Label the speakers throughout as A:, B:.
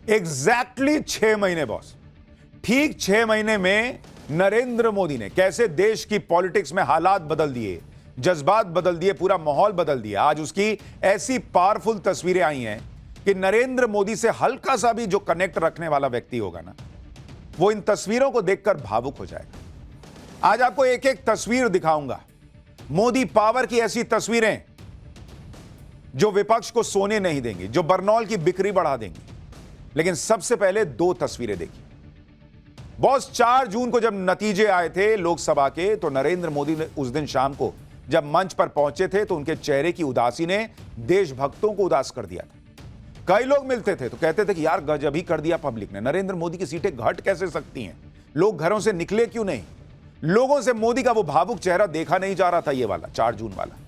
A: Exactly 6 महीने boss. ठीक 6 महीने में नरेंद्र मोदी ने कैसे देश की पॉलिटिक्स में हालात बदल दिए, जज्बात बदल दिए, पूरा माहौल बदल दिया। आज उसकी ऐसी पावरफुल तस्वीरें आई हैं कि नरेंद्र मोदी से हल्का सा भी जो कनेक्ट रखने वाला व्यक्ति होगा ना, वो इन तस्वीरों को देखकर भावुक हो जाएगा। आज आपको एक एक तस्वीर दिखाऊंगा, मोदी पावर की ऐसी तस्वीरें जो विपक्ष को सोने नहीं देंगी, जो बरनौल की बिक्री बढ़ा देंगी। लेकिन सबसे पहले 2 तस्वीरें देखिए बॉस। 4 जून को जब नतीजे आए थे लोकसभा के, तो नरेंद्र मोदी ने उस दिन शाम को जब मंच पर पहुंचे थे तो उनके चेहरे की उदासी ने देशभक्तों को उदास कर दिया था। कई लोग मिलते थे तो कहते थे कि यार गजब ही कर दिया पब्लिक ने, नरेंद्र मोदी की सीटें घट कैसे सकती हैं, लोग घरों से निकले क्यों नहीं। लोगों से मोदी का वो भावुक चेहरा देखा नहीं जा रहा था, ये वाला 4 जून वाला।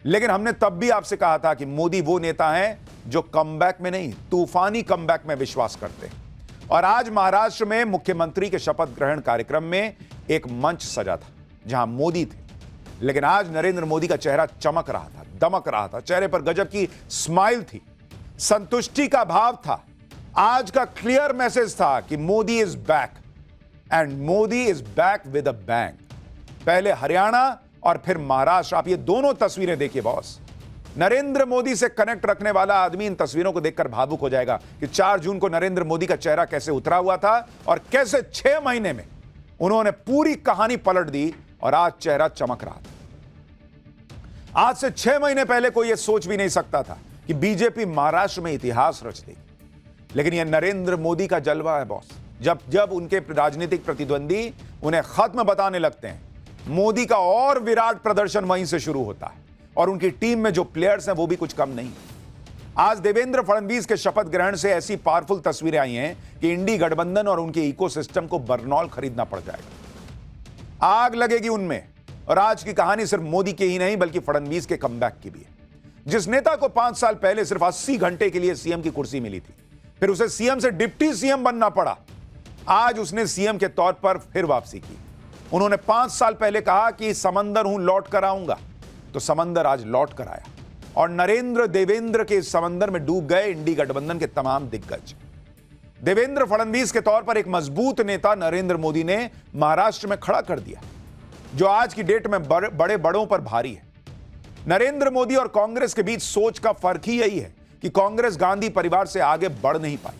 A: लेकिन हमने तब भी आपसे कहा था कि मोदी वो नेता हैं जो कमबैक में नहीं, तूफानी कमबैक में विश्वास करते हैं। और आज महाराष्ट्र में मुख्यमंत्री के शपथ ग्रहण कार्यक्रम में एक मंच सजा था जहां मोदी थे, लेकिन आज नरेंद्र मोदी का चेहरा चमक रहा था, दमक रहा था, चेहरे पर गजब की स्माइल थी, संतुष्टि का भाव था। आज का क्लियर मैसेज था कि Modi is back and Modi is back with a bang. पहले हरियाणा और फिर महाराष्ट्र, आप ये दोनों तस्वीरें देखिए बॉस। नरेंद्र मोदी से कनेक्ट रखने वाला आदमी इन तस्वीरों को देखकर भावुक हो जाएगा कि 4 जून को नरेंद्र मोदी का चेहरा कैसे उतरा हुआ था और कैसे 6 महीने में उन्होंने पूरी कहानी पलट दी और आज चेहरा चमक रहा था। आज से 6 महीने पहले कोई यह सोच भी नहीं सकता था कि बीजेपी महाराष्ट्र में इतिहास रच देगी। लेकिन यह नरेंद्र मोदी का जलवा है बॉस। जब जब उनके राजनीतिक प्रतिद्वंदी उन्हें खत्म बताने लगते हैं, मोदी का और विराट प्रदर्शन वहीं से शुरू होता है। और उनकी टीम में जो प्लेयर्स हैं वो भी कुछ कम नहीं। आज देवेंद्र फडणवीस के शपथ ग्रहण से ऐसी पावरफुल तस्वीरें आई हैं कि इंडी गठबंधन और उनके इकोसिस्टम को बरनौल खरीदना पड़ जाएगा, आग लगेगी उनमें। और आज की कहानी सिर्फ मोदी की ही नहीं बल्कि फडणवीस के कमबैक की भी है। जिस नेता को 5 साल पहले सिर्फ 80 घंटे के लिए सीएम की कुर्सी मिली थी, फिर उसे सीएम से डिप्टी सीएम बनना पड़ा, आज उसने सीएम के तौर पर फिर वापसी की। उन्होंने 5 साल पहले कहा कि समंदर हूं लौट कर आऊंगा, तो समंदर आज लौट कर आया। और नरेंद्र देवेंद्र के इस समंदर में डूब गए इंडी गठबंधन के तमाम दिग्गज। देवेंद्र फडणवीस के तौर पर एक मजबूत नेता नरेंद्र मोदी ने महाराष्ट्र में खड़ा कर दिया, जो आज की डेट में बड़े बड़ों पर भारी है। नरेंद्र मोदी और कांग्रेस के बीच सोच का फर्क ही यही है कि कांग्रेस गांधी परिवार से आगे बढ़ नहीं पाई,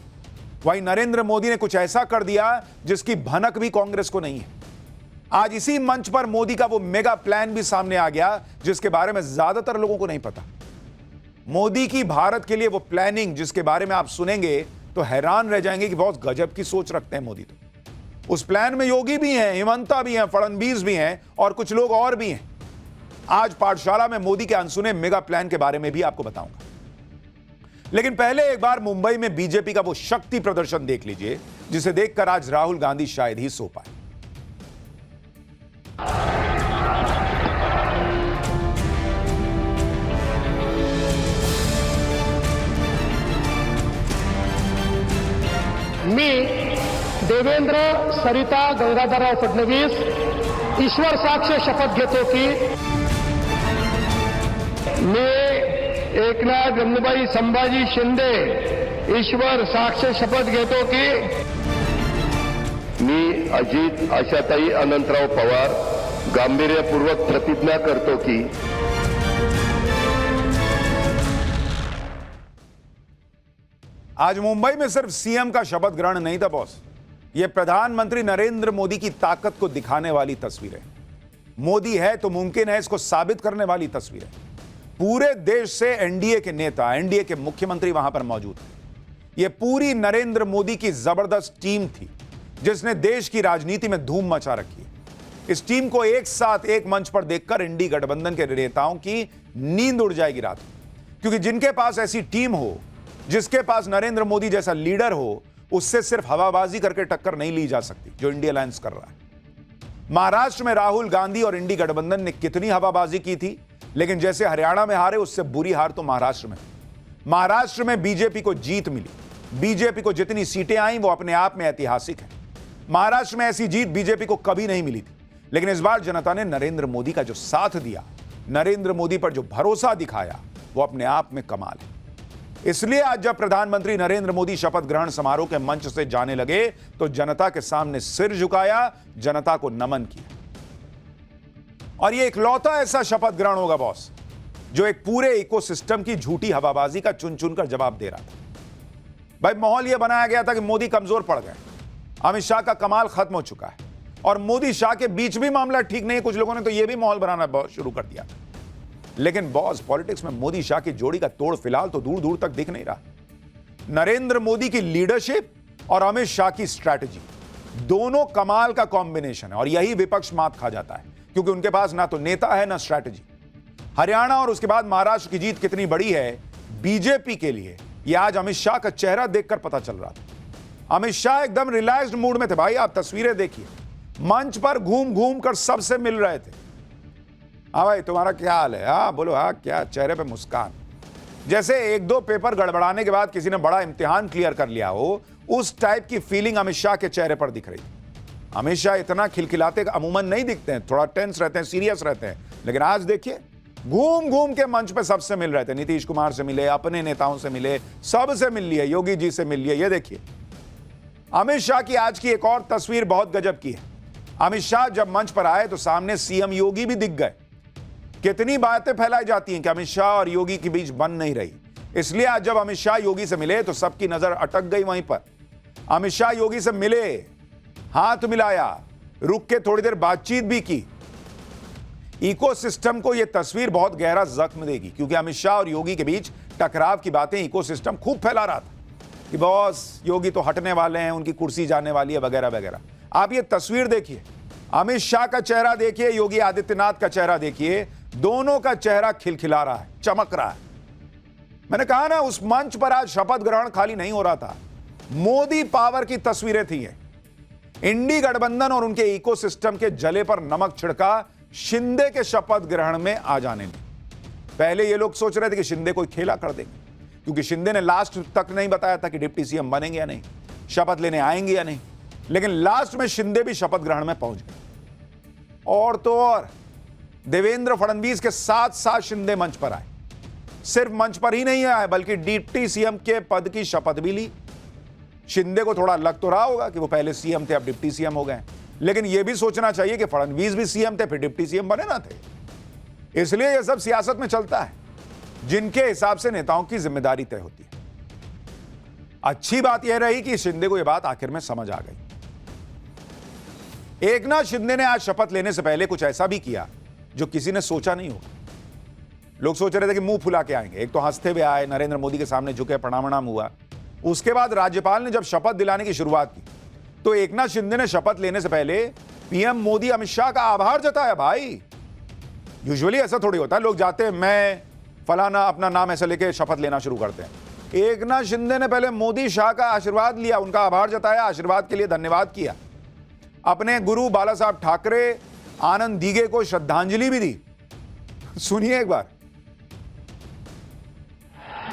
A: वहीं नरेंद्र मोदी ने कुछ ऐसा कर दिया जिसकी भनक भी कांग्रेस को नहीं है। आज इसी मंच पर मोदी का वो मेगा प्लान भी सामने आ गया जिसके बारे में ज्यादातर लोगों को नहीं पता। मोदी की भारत के लिए वो प्लानिंग जिसके बारे में आप सुनेंगे तो हैरान रह जाएंगे कि बहुत गजब की सोच रखते हैं मोदी। तो उस प्लान में योगी भी हैं, हिमंता भी हैं, फडणवीस भी हैं और कुछ लोग और भी हैं। आज पाठशाला में मोदी के अनसुने मेगा प्लान के बारे में भी आपको बताऊंगा। लेकिन पहले एक बार मुंबई में बीजेपी का वो शक्ति प्रदर्शन देख लीजिए जिसे देखकर आज राहुल गांधी शायद ही सो पाए।
B: मी देवेंद्र सरिता गंगाधरराव फडणवीस ईश्वर साक्ष शपथ घेतो की मी एकनाथ गंगूबाई संभाजी शिंदे ईश्वर साक्ष शपथ घेतो की
C: मी अजित आशाताई अनंतराव पवार गांभीर्यपूर्वक प्रतिज्ञा करतो की
A: आज मुंबई में सिर्फ सीएम का शपथ ग्रहण नहीं था बॉस, यह प्रधानमंत्री नरेंद्र मोदी की ताकत को दिखाने वाली तस्वीरें। मोदी है तो मुमकिन है, इसको साबित करने वाली तस्वीरें। पूरे देश से एनडीए के नेता, एनडीए के मुख्यमंत्री वहां पर मौजूद थे। यह पूरी नरेंद्र मोदी की जबरदस्त टीम थी जिसने देश की राजनीति में धूम मचा रखी है। इस टीम को एक साथ एक मंच पर देखकर इंडी गठबंधन के नेताओं की नींद उड़ जाएगी रात में, क्योंकि जिनके पास ऐसी टीम हो, जिसके पास नरेंद्र मोदी जैसा लीडर हो, उससे सिर्फ हवाबाजी करके टक्कर नहीं ली जा सकती जो इंडिया अलायंस कर रहा है। महाराष्ट्र में राहुल गांधी और इंडी गठबंधन ने कितनी हवाबाजी की थी, लेकिन जैसे हरियाणा में हारे उससे बुरी हार तो महाराष्ट्र में। महाराष्ट्र में बीजेपी को जीत मिली। बीजेपी को जितनी सीटें आई वो अपने आप में ऐतिहासिक है। महाराष्ट्र में ऐसी जीत बीजेपी को कभी नहीं मिली थी, लेकिन इस बार जनता ने नरेंद्र मोदी का जो साथ दिया, नरेंद्र मोदी पर जो भरोसा दिखाया, वो अपने आप में कमाल है। इसलिए आज जब प्रधानमंत्री नरेंद्र मोदी शपथ ग्रहण समारोह के मंच से जाने लगे तो जनता के सामने सिर झुकाया, जनता को नमन किया। और यह इकलौता ऐसा शपथ ग्रहण होगा बॉस जो एक पूरे इकोसिस्टम की झूठी हवाबाजी का चुन चुन कर जवाब दे रहा था। भाई माहौल यह बनाया गया था कि मोदी कमजोर पड़ गए, अमित शाह का कमाल खत्म हो चुका है और मोदी शाह के बीच भी मामला ठीक नहीं है। कुछ लोगों ने तो यह भी माहौल बनाना शुरू कर दिया। लेकिन बॉस पॉलिटिक्स में मोदी शाह की जोड़ी का तोड़ फिलहाल तो दूर दूर तक दिख नहीं रहा। नरेंद्र मोदी की लीडरशिप और अमित शाह की स्ट्रैटेजी दोनों कमाल का कॉम्बिनेशन है और यही विपक्ष मात खा जाता है क्योंकि उनके पास ना तो नेता है ना स्ट्रैटेजी। हरियाणा और उसके बाद महाराष्ट्र की जीत कितनी बड़ी है बीजेपी के लिए यह आज अमित शाह का चेहरा देखकर पता चल रहा था। अमित शाह एकदम रिलैक्स्ड मूड में थे। भाई आप तस्वीरें देखिए, मंच पर घूम घूम कर सबसे मिल रहे थे। हाँ भाई तुम्हारा क्या हाल है, हाँ बोलो, हाँ क्या, चेहरे पे मुस्कान, जैसे एक दो पेपर गड़बड़ाने के बाद किसी ने बड़ा इम्तिहान क्लियर कर लिया हो, उस टाइप की फीलिंग अमित शाह के चेहरे पर दिख रही थी। अमित शाह इतना खिलखिलाते अमूमन नहीं दिखते हैं, थोड़ा टेंस रहते हैं, सीरियस रहते हैं, लेकिन आज देखिए घूम घूम के मंच पे सबसे मिल रहे थे। नीतीश कुमार से मिले, अपने नेताओं से मिले, सबसे मिल लिए, योगी जी से मिल लिए। ये देखिए अमित शाह की आज की एक और तस्वीर बहुत गजब की है। अमित शाह जब मंच पर आए तो सामने सीएम योगी भी दिख गए। कितनी बातें फैलाई जाती हैं कि अमित शाह और योगी के बीच बन नहीं रही, इसलिए आज जब अमित शाह योगी से मिले तो सबकी नजर अटक गई वहीं पर। अमित शाह योगी से मिले, हाथ मिलाया, रुक के थोड़ी देर बातचीत भी की। इकोसिस्टम को यह तस्वीर बहुत गहरा जख्म देगी क्योंकि अमित शाह और योगी के बीच टकराव की बातें इकोसिस्टम खूब फैला रहा था कि बॉस योगी तो हटने वाले हैं, उनकी कुर्सी जाने वाली है वगैरह वगैरह। आप ये तस्वीर देखिए, अमित शाह का चेहरा देखिए, योगी आदित्यनाथ का चेहरा देखिए, दोनों का चेहरा खिलखिला रहा है, चमक रहा है। मैंने कहा ना उस मंच पर आज शपथ ग्रहण खाली नहीं हो रहा था, मोदी पावर की तस्वीरें थी। इंडी गठबंधन और उनके इकोसिस्टम के जले पर नमक छिड़का शिंदे के शपथ ग्रहण में आ जाने में। पहले ये लोग सोच रहे थे कि शिंदे कोई खेला कर देंगे क्योंकि शिंदे ने लास्ट तक नहीं बताया था कि डिप्टी सीएम बनेंगे या नहीं, शपथ लेने आएंगे या नहीं, लेकिन लास्ट में शिंदे भी शपथ ग्रहण में पहुंच गए। और तो और देवेंद्र फडणवीस के साथ साथ शिंदे मंच पर आए। सिर्फ मंच पर ही नहीं आए बल्कि डिप्टी सीएम के पद की शपथ भी ली। शिंदे को थोड़ा लग तो रहा होगा कि वो पहले सीएम थे अब डिप्टी सीएम हो गए, लेकिन यह भी सोचना चाहिए कि फडणवीस भी सीएम थे फिर डिप्टी सीएम बने ना थे। इसलिए यह सब सियासत में चलता है, जिनके हिसाब से नेताओं की जिम्मेदारी तय होती है। अच्छी बात यह रही कि शिंदे को यह बात आखिर में समझ आ गई। एकनाथ शिंदे ने आज शपथ लेने से पहले कुछ ऐसा भी किया जो किसी ने सोचा नहीं होगा। लोग सोच रहे थे कि मुंह फुला के आएंगे, एक तो हंसते हुए आए, नरेंद्र मोदी के सामने झुके, प्रणाम वणाम हुआ। उसके बाद राज्यपाल ने जब शपथ दिलाने की शुरुआत की तो एकनाथ शिंदे ने शपथ लेने से पहले पीएम मोदी अमित शाह का आभार जताया। भाई यूजुअली ऐसा थोड़ी होता है, लोग जाते हैं मैं फलाना अपना नाम ऐसा लेके शपथ लेना शुरू करते हैं। एकनाथ शिंदे ने पहले मोदी शाह का आशीर्वाद लिया, उनका आभार जताया, आशीर्वाद के लिए धन्यवाद किया, अपने गुरु बाला साहब ठाकरे, आनंद दीघे को श्रद्धांजलि भी दी। सुनिए एक बार।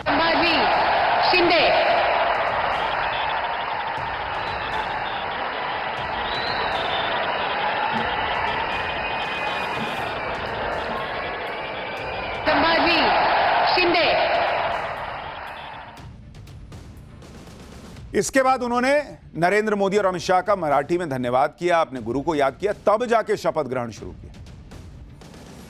D: संभाजी शिंदे, संभाजी शिंदे।
A: इसके बाद उन्होंने नरेंद्र मोदी और अमित शाह का मराठी में धन्यवाद किया, अपने गुरु को याद किया, तब जाके शपथ ग्रहण शुरू किया।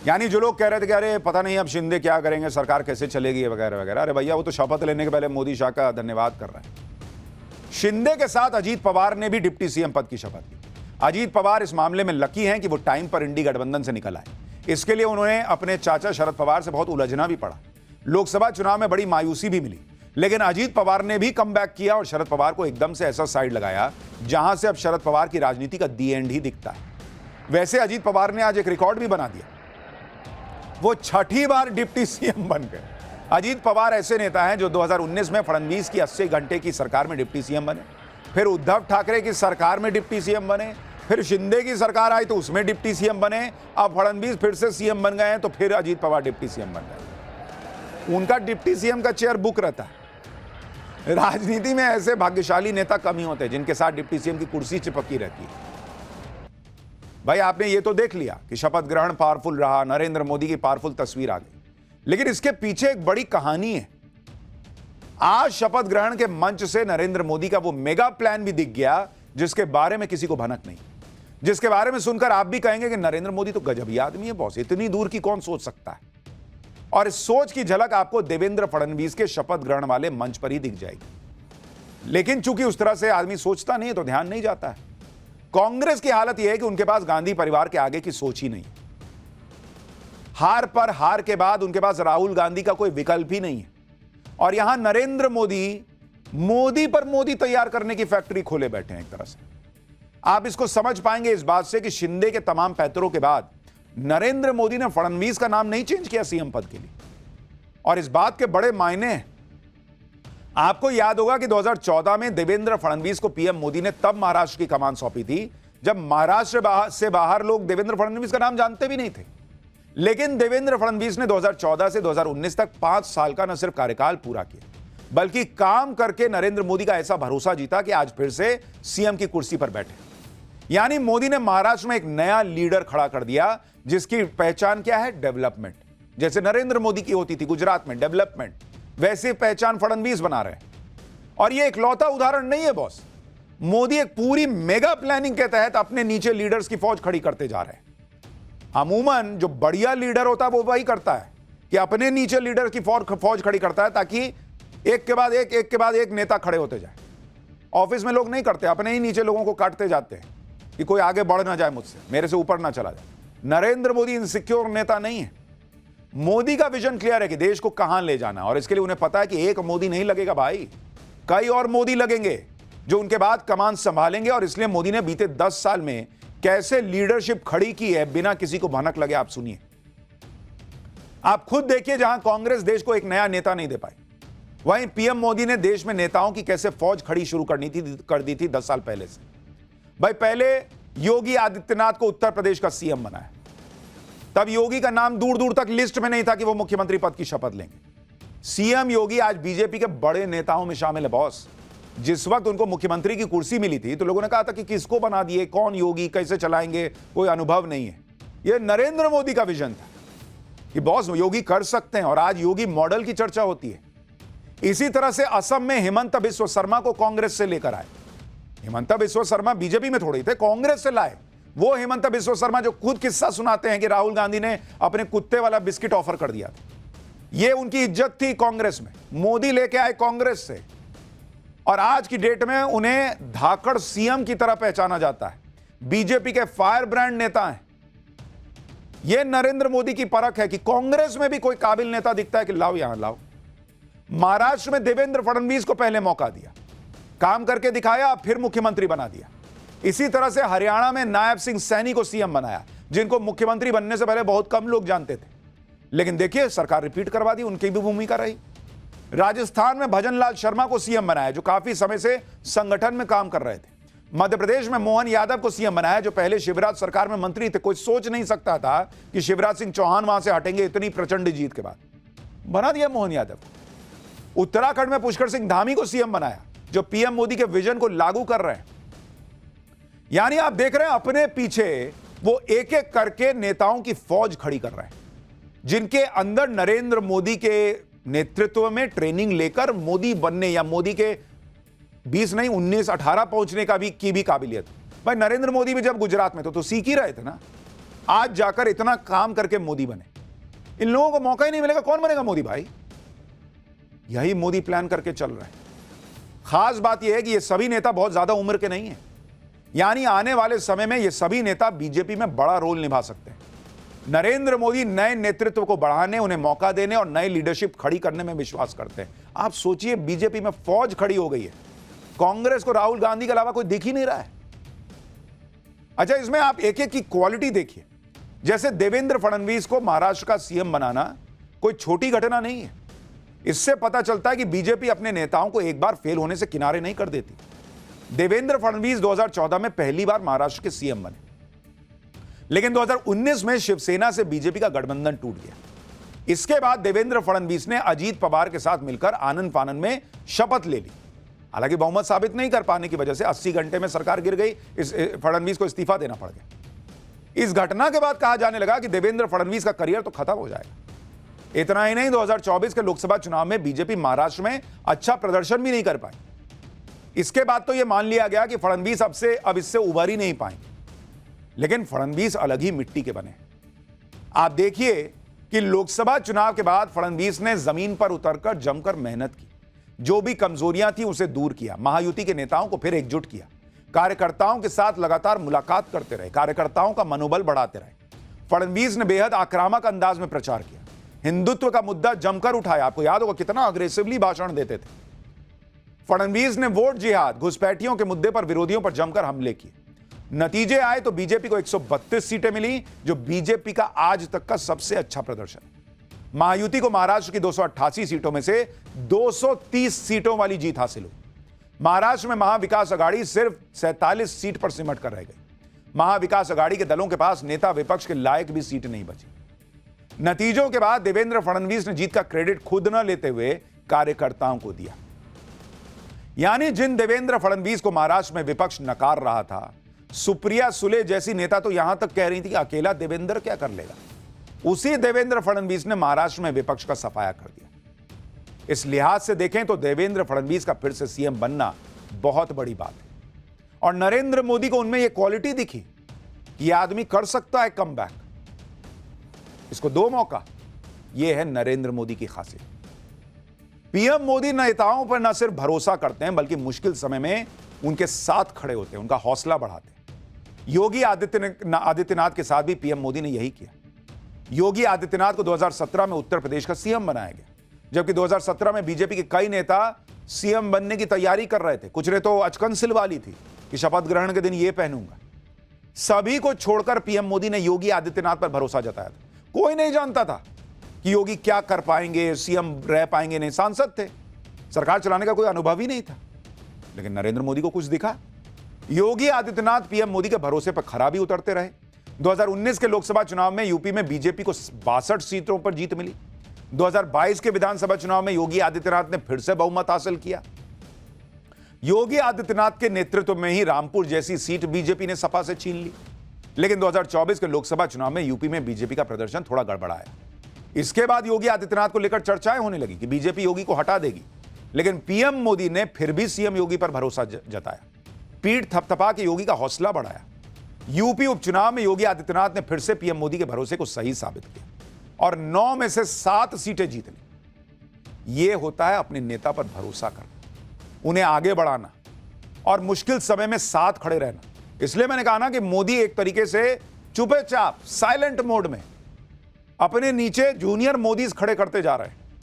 A: यानी जो लोग कह रहे थे कि अरे पता नहीं अब शिंदे क्या करेंगे, सरकार कैसे चलेगी वगैरह वगैरह, अरे भैया वो तो शपथ लेने के पहले मोदी शाह का धन्यवाद कर रहे हैं। शिंदे के साथ अजीत पवार ने भी डिप्टी सीएम पद की शपथ ली। अजीत पवार इस मामले में लकी हैं कि वो टाइम पर इंडी गठबंधन से निकल आए। इसके लिए उन्होंने अपने चाचा शरद पवार से बहुत उलझना भी पड़ा। लोकसभा चुनाव में बड़ी मायूसी भी मिली, लेकिन अजीत पवार ने भी कमबैक किया और शरद पवार को एकदम से ऐसा साइड लगाया जहां से अब शरद पवार की राजनीति का दी एंड ही दिखता है। वैसे अजीत पवार ने आज एक रिकॉर्ड भी बना दिया, वो छठी बार डिप्टी सीएम बन गए। अजीत पवार ऐसे नेता हैं जो 2019 में फडणवीस की 80 घंटे की सरकार में डिप्टी सीएम बने, फिर उद्धव ठाकरे की सरकार में डिप्टी सीएम बने, फिर शिंदे की सरकार आई तो उसमें डिप्टी सीएम बने, अब फडणवीस फिर से सीएम बन गए हैं तो फिर अजीत पवार डिप्टी सीएम बन गए। उनका डिप्टी सीएम का चेयर बुक रहता है। राजनीति में ऐसे भाग्यशाली नेता कम ही होते हैं जिनके साथ डिप्टी सीएम की कुर्सी चिपकी रहती है। भाई आपने ये तो देख लिया कि शपथ ग्रहण पावरफुल रहा, नरेंद्र मोदी की पावरफुल तस्वीर आ गई, लेकिन इसके पीछे एक बड़ी कहानी है। आज शपथ ग्रहण के मंच से नरेंद्र मोदी का वो मेगा प्लान भी दिख गया जिसके बारे में किसी को भनक नहीं, जिसके बारे में सुनकर आप भी कहेंगे कि नरेंद्र मोदी तो गजब ही आदमी है बॉस, इतनी दूर की कौन सोच सकता है। और इस सोच की झलक आपको देवेंद्र फडणवीस के शपथ ग्रहण वाले मंच पर ही दिख जाएगी। लेकिन चूंकि उस तरह से आदमी सोचता नहीं है तो ध्यान नहीं जाता है। कांग्रेस की हालत यह है कि उनके पास गांधी परिवार के आगे की सोच ही नहीं। हार पर हार के बाद उनके पास राहुल गांधी का कोई विकल्प ही नहीं है। और यहां नरेंद्र मोदी पर मोदी तैयार करने की फैक्ट्री खोले बैठे हैं एक तरह से। आप इसको समझ पाएंगे इस बात से कि शिंदे के तमाम पैतरों के बाद नरेंद्र मोदी ने फडणवीस का नाम नहीं चेंज किया सीएम पद के लिए। और इस बात के बड़े मायने हैं। आपको याद होगा कि 2014 में देवेंद्र फडणवीस को पीएम मोदी ने तब महाराष्ट्र की कमान सौंपी थी जब महाराष्ट्र से बाहर लोग देवेंद्र फडणवीस का नाम जानते भी नहीं थे। लेकिन देवेंद्र फडणवीस ने 2014 से 2019 तक 5 साल का न सिर्फ कार्यकाल पूरा किया बल्कि काम करके नरेंद्र मोदी का ऐसा भरोसा जीता कि आज फिर से सीएम की कुर्सी पर बैठे। यानी मोदी ने महाराष्ट्र में एक नया लीडर खड़ा कर दिया जिसकी पहचान क्या है? डेवलपमेंट। जैसे नरेंद्र मोदी की होती थी गुजरात में डेवलपमेंट, वैसे पहचान फडणवीस बना रहे। और यह इकलौता उदाहरण नहीं है बॉस। मोदी एक पूरी मेगा प्लानिंग के तहत अपने नीचे लीडर्स की फौज खड़ी करते जा रहे हैं। अमूमन जो बढ़िया लीडर होता है वो वही करता है कि अपने नीचे लीडर की फौज खड़ी करता है ताकि एक के बाद एक नेता खड़े होते जाए। ऑफिस में लोग नहीं करते, अपने ही नीचे लोगों को काटते जाते हैं कि कोई आगे बढ़ ना जाए मुझसे, मेरे से ऊपर ना चला जाए। नरेंद्र मोदी इनसिक्योर नेता नहीं है। मोदी का विजन क्लियर है कि देश को कहां ले जाना, और इसके लिए उन्हें पता है कि एक मोदी नहीं लगेगा भाई, कई और मोदी लगेंगे जो उनके बाद कमान संभालेंगे। और इसलिए मोदी ने बीते 10 साल में कैसे लीडरशिप खड़ी की है बिना किसी को भनक लगे, आप सुनिए। आप खुद देखिए, जहां कांग्रेस देश को एक नया नेता नहीं दे पाई, वहीं पीएम मोदी ने देश में नेताओं की कैसे फौज खड़ी शुरू कर दी थी 10 साल पहले से। भाई पहले योगी आदित्यनाथ को उत्तर प्रदेश का सीएम बनाया, तब योगी का नाम दूर दूर तक लिस्ट में नहीं था कि वो मुख्यमंत्री पद की शपथ लेंगे। सीएम योगी आज बीजेपी के बड़े नेताओं में शामिल है बॉस। जिस वक्त उनको मुख्यमंत्री की कुर्सी मिली थी तो लोगों ने कहा था कि किसको बना दिए, कौन योगी, कैसे चलाएंगे, कोई अनुभव नहीं है। यह नरेंद्र मोदी का विजन था कि बॉस योगी कर सकते हैं, और आज योगी मॉडल की चर्चा होती है। इसी तरह से असम में हिमंता बिस्वा शर्मा को कांग्रेस से लेकर आए। हिमंता बिस्वा शर्मा बीजेपी में थोड़ी थे, कांग्रेस से लाए। वो हिमंता बिस्वा शर्मा जो खुद किस्सा सुनाते हैं कि राहुल गांधी ने अपने कुत्ते वाला बिस्किट ऑफर कर दिया था। ये उनकी इज्जत थी कांग्रेस में, मोदी लेके आए कांग्रेस से, और आज की डेट में उन्हें धाकड़ सीएम की तरह पहचाना जाता है। बीजेपी के फायर ब्रांड नेता हैं। यह नरेंद्र मोदी की परख है कि कांग्रेस में भी कोई काबिल नेता दिखता है कि लाओ यहां लाओ। महाराष्ट्र में देवेंद्र फडणवीस को पहले मौका दिया, काम करके दिखाया, फिर मुख्यमंत्री बना दिया। इसी तरह से हरियाणा में नायब सिंह सैनी को सीएम बनाया, जिनको मुख्यमंत्री बनने से पहले बहुत कम लोग जानते थे, लेकिन देखिए सरकार रिपीट करवा दी, उनकी भी भूमिका रही। राजस्थान में भजनलाल शर्मा को सीएम बनाया, जो काफी समय से संगठन में काम कर रहे थे। मध्य प्रदेश में मोहन यादव को सीएम बनाया, जो पहले शिवराज सरकार में मंत्री थे। कोई सोच नहीं सकता था कि शिवराज सिंह चौहान वहां से हटेंगे इतनी प्रचंड जीत के बाद। बना दिया मोहन यादव। उत्तराखंड में पुष्कर सिंह धामी को सीएम बनाया, जो पीएम मोदी के विजन को लागू कर रहे हैं। यानी आप देख रहे हैं अपने पीछे वो एक एक करके नेताओं की फौज खड़ी कर रहे हैं, जिनके अंदर नरेंद्र मोदी के नेतृत्व में ट्रेनिंग लेकर मोदी बनने या मोदी के 20 नहीं 19 18 पहुंचने की भी काबिलियत। भाई नरेंद्र मोदी भी जब गुजरात में तो सीख ही रहे थे ना, आज जाकर इतना काम करके मोदी बने। इन लोगों को मौका ही नहीं मिलेगा, कौन बनेगा मोदी भाई? यही मोदी प्लान करके चल रहे हैं। खास बात यह है कि ये सभी नेता बहुत ज्यादा उम्र के नहीं है, यानी आने वाले समय में ये सभी नेता बीजेपी में बड़ा रोल निभा सकते हैं। नरेंद्र मोदी नए नेतृत्व को बढ़ाने, उन्हें मौका देने और नई लीडरशिप खड़ी करने में विश्वास करते हैं। आप सोचिए, बीजेपी में फौज खड़ी हो गई है, कांग्रेस को राहुल गांधी के अलावा कोई दिख ही नहीं रहा है। अच्छा, इसमें आप एक एक की क्वालिटी देखिए। जैसे देवेंद्र फडणवीस को महाराष्ट्र का सीएम बनाना कोई छोटी घटना नहीं है। इससे पता चलता है कि बीजेपी अपने नेताओं को एक बार फेल होने से किनारे नहीं कर देती। देवेंद्र फडणवीस 2014 में पहली बार महाराष्ट्र के सीएम बने, लेकिन 2019 में शिवसेना से बीजेपी का गठबंधन टूट गया। इसके बाद देवेंद्र फडणवीस ने अजीत पवार के साथ मिलकर आनंद फानन में शपथ ले ली। हालांकि बहुमत साबित नहीं कर पाने की वजह से 80 घंटे में सरकार गिर गई, फडणवीस को इस्तीफा देना पड़ गया। इस घटना के बाद कहा जाने लगा कि देवेंद्र फडणवीस का करियर तो खत्म हो जाएगा। इतना ही नहीं, 2024 के लोकसभा चुनाव में बीजेपी महाराष्ट्र में अच्छा प्रदर्शन भी नहीं कर पाई। इसके बाद तो यह मान लिया गया कि फडणवीस अब इससे उबर ही नहीं पाएंगे। लेकिन फडणवीस अलग ही मिट्टी के बने। आप देखिए कि लोकसभा चुनाव के बाद फडणवीस ने जमीन पर उतरकर जमकर मेहनत की, जो भी कमजोरियां थी उसे दूर किया, महायुति के नेताओं को फिर एकजुट किया, कार्यकर्ताओं के साथ लगातार मुलाकात करते रहे, कार्यकर्ताओं का मनोबल बढ़ाते रहे। फडणवीस ने बेहद आक्रामक अंदाज में प्रचार किया, हिंदुत्व का मुद्दा जमकर उठाया। आपको याद होगा कितना अग्रेसिवली भाषण देते थे। फडणवीस ने वोट जिहाद, घुसपैठियों के मुद्दे पर विरोधियों पर जमकर हमले किए। नतीजे आए तो बीजेपी को 132 सीटें मिली, जो बीजेपी का आज तक का सबसे अच्छा प्रदर्शन है। महायुति को महाराष्ट्र की 288 सीटों में से 230 सीटों वाली जीत हासिल हुई। महाराष्ट्र में महाविकास अघाड़ी सिर्फ 47 सीट पर सिमट कर रह गई। महाविकास अघाड़ी के दलों के पास नेता विपक्ष के लायक भी सीट नहीं बची। नतीजों के बाद देवेंद्र फडणवीस ने जीत का क्रेडिट खुद न लेते हुए कार्यकर्ताओं को दिया। यानी जिन देवेंद्र फडणवीस को महाराष्ट्र में विपक्ष नकार रहा था, सुप्रिया सुले जैसी नेता तो यहां तक कह रही थी कि अकेला देवेंद्र क्या कर लेगा, उसी देवेंद्र फडणवीस ने महाराष्ट्र में विपक्ष का सफाया कर दिया। इस लिहाज से देखें तो देवेंद्र फडणवीस का फिर से सीएम बनना बहुत बड़ी बात है। और नरेंद्र मोदी को उनमें यह क्वालिटी दिखी कि यह आदमी कर सकता है कमबैक, इसको दो मौका। यह है नरेंद्र मोदी की खासियत। पीएम मोदी नेताओं पर न सिर्फ भरोसा करते हैं, बल्कि मुश्किल समय में उनके साथ खड़े होते हैं, उनका हौसला बढ़ाते हैं। योगी आदित्यनाथ के साथ भी पीएम मोदी ने यही किया। योगी आदित्यनाथ को 2017 में उत्तर प्रदेश का सीएम बनाया गया, जबकि 2017 में बीजेपी के कई नेता सीएम बनने की तैयारी कर रहे थे। कुछ ने तो अचकन सिलवा ली थी कि शपथ ग्रहण के दिन यह पहनूंगा। सभी को छोड़कर पीएम मोदी ने योगी आदित्यनाथ पर भरोसा जताया था। कोई नहीं जानता था कि योगी क्या कर पाएंगे, सीएम रह पाएंगे नहीं। सांसद थे, सरकार चलाने का कोई अनुभव ही नहीं था। लेकिन नरेंद्र मोदी को कुछ दिखा। योगी आदित्यनाथ पीएम मोदी के भरोसे पर खरा भी उतरते रहे। 2019 के लोकसभा चुनाव में यूपी में बीजेपी को 62 सीटों पर जीत मिली। 2022 के विधानसभा चुनाव में योगी आदित्यनाथ ने फिर से बहुमत हासिल किया। योगी आदित्यनाथ के नेतृत्व में ही रामपुर जैसी सीट बीजेपी ने सपा से छीन ली। लेकिन 2024 के लोकसभा चुनाव में यूपी में बीजेपी का प्रदर्शन थोड़ा गड़बड़ाया। इसके बाद योगी आदित्यनाथ को लेकर चर्चाएं होने लगी कि बीजेपी योगी को हटा देगी। लेकिन पीएम मोदी ने फिर भी सीएम योगी पर भरोसा जताया, पीठ थपथपा के योगी का हौसला बढ़ाया। यूपी उपचुनाव में योगी आदित्यनाथ ने फिर से पीएम मोदी के भरोसे को सही साबित किया और 9 में से 7 सीटें जीत ली। यह होता है अपने नेता पर भरोसा करना, उन्हें आगे बढ़ाना और मुश्किल समय में साथ खड़े रहना। इसलिए मैंने कहा ना कि मोदी एक तरीके से चुपचाप साइलेंट मोड में अपने नीचे जूनियर मोदीज खड़े करते जा रहे हैं।